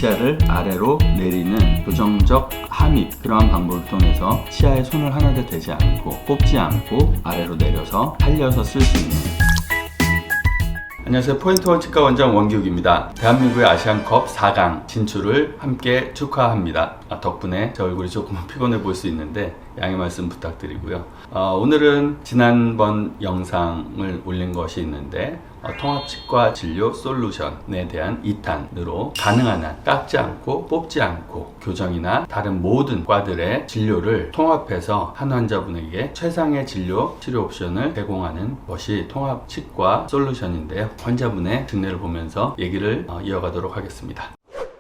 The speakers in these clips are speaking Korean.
치아를 아래로 내리는 교정적 함입, 그러한 방법을 통해서 치아에 손을 하나도 대지 않고 뽑지 않고 아래로 내려서 살려서 쓸 수 있는. 안녕하세요. 포인트원 치과 원장 원기욱입니다. 대한민국의 아시안컵 4강 진출을 함께 축하합니다. 덕분에 제 얼굴이 조금 피곤해 보일 수 있는데 양해 말씀 부탁드리고요. 오늘은 지난번 영상을 올린 것이 있는데 통합치과 진료 솔루션에 대한 2탄으로 가능한 한 깎지 않고 뽑지 않고 교정이나 다른 모든 과들의 진료를 통합해서 한 환자분에게 최상의 진료 치료 옵션을 제공하는 것이 통합치과 솔루션인데요. 환자분의 증례를 보면서 얘기를 이어가도록 하겠습니다.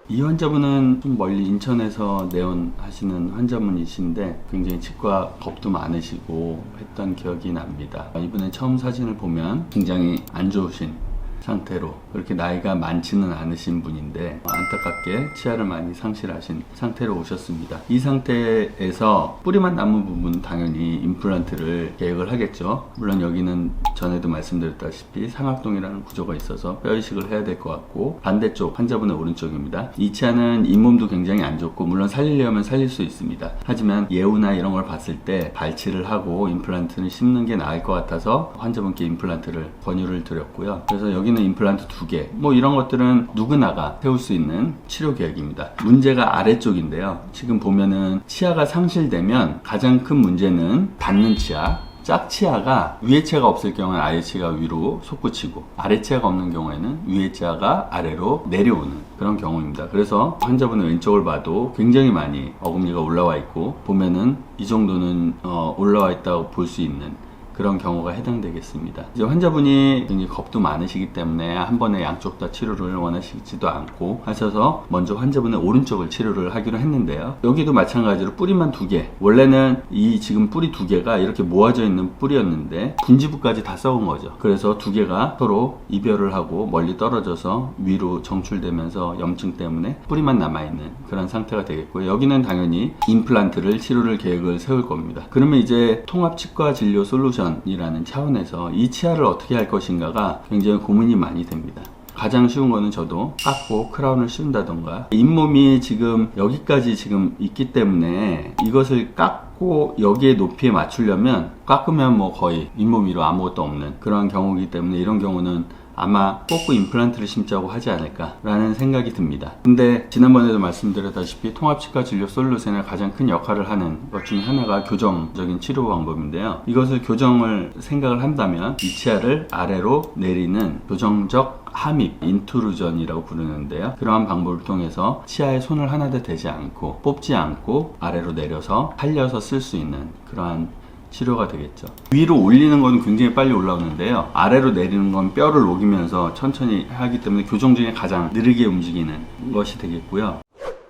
이 환자분은 좀 멀리 인천에서 내원하시는 환자분이신데 굉장히 치과 겁도 많으시고 했던 기억이 납니다. 이번에 처음 사진을 보면 굉장히 안 좋으신 상태로, 그렇게 나이가 많지는 않으신 분인데 안타깝게 치아를 많이 상실하신 상태로 오셨습니다. 이 상태에서 뿌리만 남은 부분은 당연히 임플란트를 계획을 하겠죠. 물론 여기는 전에도 말씀드렸다시피 삼각동이라는 구조가 있어서 뼈 이식을 해야 될 것 같고, 반대쪽 환자분의 오른쪽입니다. 이 치아는 잇몸도 굉장히 안 좋고 물론 살리려면 살릴 수 있습니다. 하지만 예우나 이런 걸 봤을 때 발치를 하고 임플란트를 심는 게 나을 것 같아서 환자분께 임플란트를 권유를 드렸고요. 그래서 여기는 임플란트 2개, 뭐 이런 것들은 누구나가 세울 수 있는 치료 계획입니다. 문제가 아래쪽인데요. 지금 보면은 치아가 상실되면 가장 큰 문제는 닿는 치아, 짝치아가 위에 치아가 없을 경우는 아래 치아가 위로 솟구치고, 아래 치아가 없는 경우에는 위에 치아가 아래로 내려오는 그런 경우입니다. 그래서 환자분의 왼쪽을 봐도 굉장히 많이 어금니가 올라와 있고, 보면은 이 정도는 올라와 있다고 볼 수 있는 그런 경우가 해당되겠습니다. 이제 환자분이 굉장히 겁도 많으시기 때문에 한 번에 양쪽 다 치료를 원하시지도 않고 하셔서 먼저 환자분의 오른쪽을 치료를 하기로 했는데요. 여기도 마찬가지로 뿌리만 2개, 원래는 이 지금 뿌리 2개가 이렇게 모아져 있는 뿌리였는데 분지부까지 다 썩은 거죠. 그래서 2개가 서로 이별을 하고 멀리 떨어져서 위로 정출되면서 염증 때문에 뿌리만 남아있는 그런 상태가 되겠고요. 여기는 당연히 임플란트를 치료를 계획을 세울 겁니다. 그러면 이제 통합치과 진료 솔루션 이라는 차원에서 이 치아를 어떻게 할 것인가가 굉장히 고민이 많이 됩니다. 가장 쉬운 거는 저도 깎고 크라운을 씌운다던가, 잇몸이 지금 여기까지 지금 있기 때문에 이것을 깎고 여기에 높이에 맞추려면 깎으면 뭐 거의 잇몸 위로 아무것도 없는 그런 경우이기 때문에 이런 경우는 아마 뽑고 임플란트를 심자고 하지 않을까 라는 생각이 듭니다. 근데 지난번에도 말씀드렸다시피 통합치과 진료 솔루션의 가장 큰 역할을 하는 것 중에 하나가 교정적인 치료 방법인데요. 이것을 교정을 생각을 한다면 이 치아를 아래로 내리는 교정적 함입, 인트루전이라고 부르는데요. 그러한 방법을 통해서 치아에 손을 하나도 대지 않고 뽑지 않고 아래로 내려서 살려서 쓸 수 있는 그러한 치료가 되겠죠. 위로 올리는 건 굉장히 빨리 올라오는데요. 아래로 내리는 건 뼈를 녹이면서 천천히 하기 때문에 교정 중에 가장 느리게 움직이는 것이 되겠고요.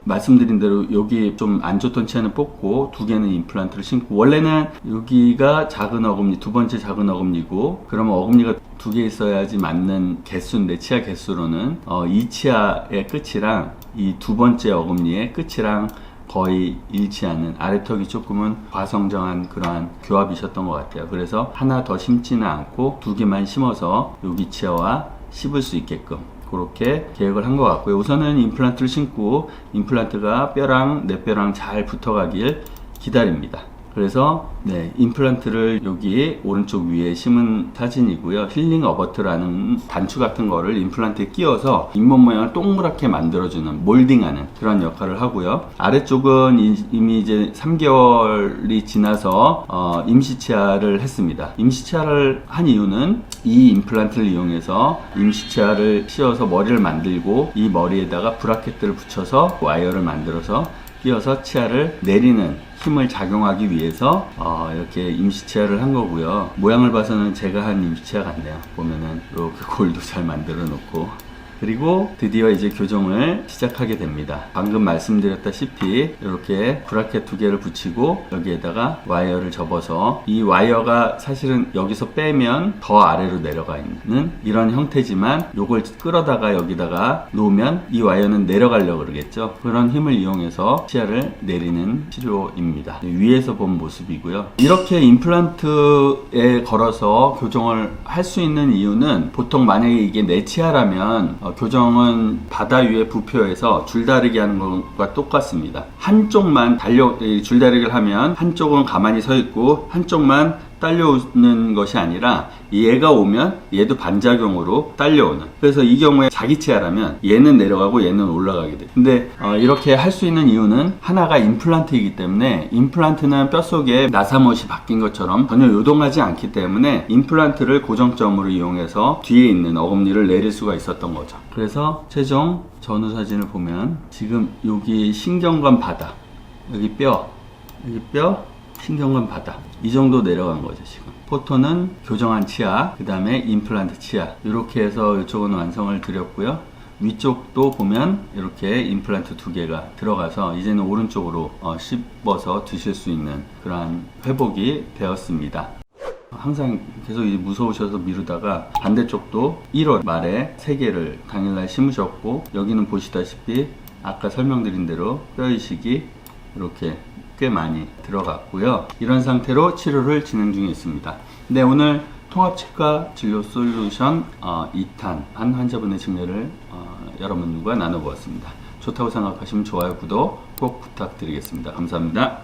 말씀드린 대로 여기 좀 안 좋던 치아는 뽑고 2개는 임플란트를 심고, 원래는 여기가 작은 어금니, 2번째 작은 어금니고, 그러면 어금니가 2개 있어야지 맞는 개수인데 치아 개수로는 이 치아의 끝이랑 이 2번째 어금니의 끝이랑 거의 일치하는, 아래턱이 조금은 과성정한 그러한 교합이셨던 것 같아요. 그래서 하나 더 심지는 않고 2개만 심어서 여기 치아와 씹을 수 있게끔 그렇게 계획을 한 것 같고요. 우선은 임플란트를 심고 임플란트가 뼈랑 내 뼈랑 잘 붙어가길 기다립니다. 그래서 임플란트를 여기 오른쪽 위에 심은 사진이고요. 힐링 어버트라는 단추 같은 거를 임플란트에 끼워서 잇몸 모양을 동그랗게 만들어주는, 몰딩하는 그런 역할을 하고요. 아래쪽은 이미 이제 3개월이 지나서 임시치아를 했습니다. 임시치아를 한 이유는 이 임플란트를 이용해서 임시치아를 씌워서 머리를 만들고 이 머리에다가 브라켓들을 붙여서 와이어를 만들어서 끼워서 치아를 내리는 힘을 작용하기 위해서 이렇게 임시치아를 한 거고요. 모양을 봐서는 제가 한 임시치아 같네요. 보면은 이렇게 골도 잘 만들어 놓고, 그리고 드디어 이제 교정을 시작하게 됩니다. 방금 말씀드렸다시피 이렇게 브라켓 2개를 붙이고 여기에다가 와이어를 접어서, 이 와이어가 사실은 여기서 빼면 더 아래로 내려가 있는 이런 형태지만 요걸 끌어다가 여기다가 놓으면 이 와이어는 내려가려고 그러겠죠. 그런 힘을 이용해서 치아를 내리는 치료입니다. 위에서 본 모습이고요. 이렇게 임플란트에 걸어서 교정을 할 수 있는 이유는, 보통 만약에 이게 내 치아라면 교정은 바다 위에 부표해서 줄다리기 하는 것과 똑같습니다. 한쪽만 줄다리기를 하면 한쪽은 가만히 서 있고 한쪽만 딸려오는 것이 아니라 얘가 오면 얘도 반작용으로 딸려오는, 그래서 이 경우에 자기 치아라면 얘는 내려가고 얘는 올라가게 돼요. 근데 이렇게 할 수 있는 이유는 하나가 임플란트이기 때문에, 임플란트는 뼛속에 나사못이 박힌 것처럼 전혀 요동하지 않기 때문에 임플란트를 고정점으로 이용해서 뒤에 있는 어금니를 내릴 수가 있었던 거죠. 그래서 최종 전후 사진을 보면 지금 여기 신경관 바다, 여기 뼈, 신경관 바다, 이 정도 내려간 거죠. 지금 포토는 교정한 치아, 그 다음에 임플란트 치아, 이렇게 해서 이쪽은 완성을 드렸고요. 위쪽도 보면 이렇게 임플란트 2개가 들어가서 이제는 오른쪽으로 씹어서 드실 수 있는 그러한 회복이 되었습니다. 항상 계속 무서우셔서 미루다가 반대쪽도 1월 말에 3개를 당일날 심으셨고, 여기는 보시다시피 아까 설명드린 대로 뼈 이식이 이렇게 꽤 많이 들어갔고요. 이런 상태로 치료를 진행 중에 있습니다. 네, 오늘 통합치과 진료 솔루션 2탄 한 환자분의 증례를 여러분과 나눠보았습니다. 좋다고 생각하시면 좋아요, 구독 꼭 부탁드리겠습니다. 감사합니다.